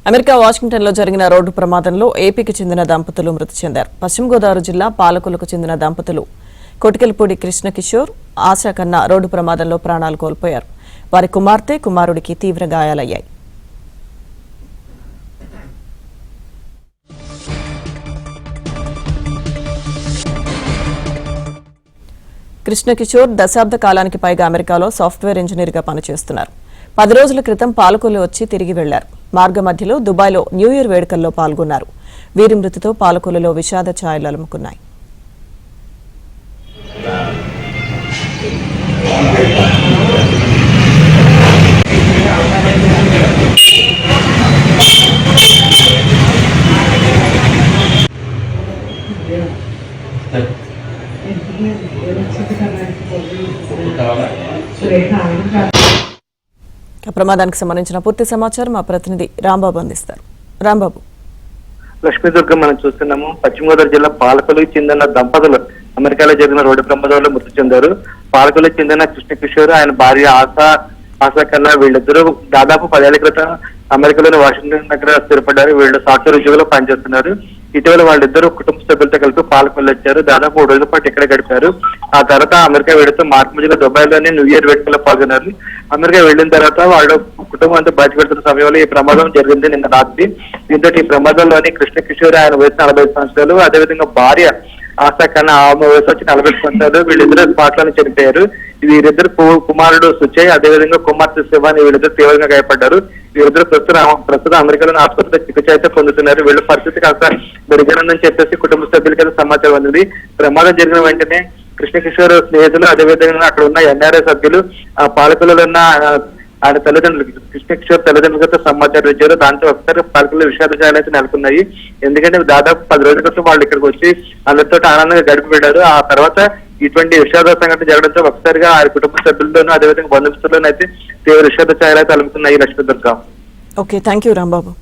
America వాషింగ్టన్లో జరిగిన road ప్రమాదంలో ఏపీకి చెందిన దంపతులు మృతి చెందారు. పశ్చిమ గోదావరి జిల్లా పాలకులకు చెందిన దంపతులు కొటికెలపూడి కృష్ణకిషోర్, ఆశా కన్నా రోడ్డు ప్రమాదంలో ప్రాణాలు కోల్పోయారు. వారి కుమార్తె, కుమారుడికి తీవ్ర గాయాలయ్యాయి. కృష్ణకిషోర్ దశాబ్ద కాలానికి పైగా అమెరికాలో సాఫ్ట్వేర్ ఇంజనీర్గా పనిచేస్తున్నారు. 10 రోజుల క్రితం పాలకొల్లు వచ్చి తిరిగి వెళ్లారు. మార్గ మధ్యలో దుబాయ్లో న్యూ ఇయర్ వేడుకల్లో పాల్గొన్నారు. వీరి మృతితో పాలకొల్లులో విషాద ఛాయలు అలుముకున్నాయి. ప్రమాదానికి సంబంధించిన పూర్తి సమాచారం మా ప్రతినిధి రాంబాబు అందిస్తారు. రాంబాబు. లక్ష్మీదుర్గం మనం చూస్తున్నాము. పశ్చిమ గోదావరి జిల్లా పాలకొల్లుకి చెందిన దంపతులు అమెరికాలో జరిగిన రోడ్డు ప్రమాదంలో మృతి చెందారు. పాలకొల్లుకి చెందిన కృష్ణకిషోర్, ఆయన భార్య ఆశా కన్నా వీళ్ళిద్దరూ దాదాపు 10 ఏళ్ల క్రితం అమెరికాలోని వాషింగ్టన్ దగ్గర స్థిరపడ్డారు. వీళ్ళు సాఫ్ట్వేర్ ఉద్యోగులు పనిచేస్తున్నారు. ఇటీవల వాళ్ళిద్దరూ కుటుంబ సభ్యులతో కలిపి పాలకొల్లు వచ్చారు. దాదాపు 3 రోజుల పాటు ఇక్కడే గడిపారు. ఆ తర్వాత అమెరికా వెళుతూ మార్చి మధ్యలో దుబాయ్లోనే న్యూ ఇయర్ వేడుకల్లో పాల్గొన్నారు. అమెరికా వెళ్లిన తర్వాత వాళ్ళ కుటుంబం అంతా బయట పెడుతున్న సమయంలో ఈ ప్రమాదం జరిగింది నిన్న రాత్రి. దీంతో ఈ ప్రమాదంలోని కృష్ణకిషోర్, ఆయన వయసు 45 సంవత్సరాలు, అదేవిధంగా భార్య ఆశా కన్నా ఆమె వయసు వచ్చి 40 సంవత్సరాలు, వీళ్ళిద్దరు స్పాట్లోనే చనిపోయారు. వీరిద్దరు కుమారుడు సుచయ్, అదేవిధంగా కుమార్తె శివాని, వీళ్ళిద్దరు తీవ్రంగా గాయపడ్డారు. వీరిద్దరు ప్రస్తుతం అమెరికాలోని ఆసుపత్రిలో చికిత్స అయితే పొందుతున్నారు. వీళ్ళ పరిస్థితి కాస్త మెరుగైందని చెప్పేసి కుటుంబ సభ్యులకి సమాచారం అందింది. ప్రమాదం జరిగిన వెంటనే కృష్ణకిషోర్ స్నేహితులు, అదేవిధంగా అక్కడ ఉన్న ఎన్ఆర్ఐ సభ్యులు, ఆ పాలకులలో ఉన్న ఆయన తల్లిదండ్రులు, కృష్ణకిషోర్ తల్లిదండ్రులతో సమాచారం ఇచ్చారు. దాంతో ఒకసారి పాలకులు విషాదాలు అయితే నెలకొన్నాయి. ఎందుకంటే దాదాపు 10 రోజుల క్రితం వాళ్ళు ఇక్కడికి వచ్చి అందరితో ఆనందంగా గడిపి వెళ్ళారు. ఆ తర్వాత ఇటువంటి విషాద సంఘటన జరగడంతో ఒకసారిగా ఆ కుటుంబ సభ్యుల్లోనూ, అదేవిధంగా బంధుమిత్రుల్లోనూ అయితే తీవ్ర విషాద ఛాయలు అయితే అలుముతున్నాయి. Lakshmidurga. Okay, thank you Rambabu.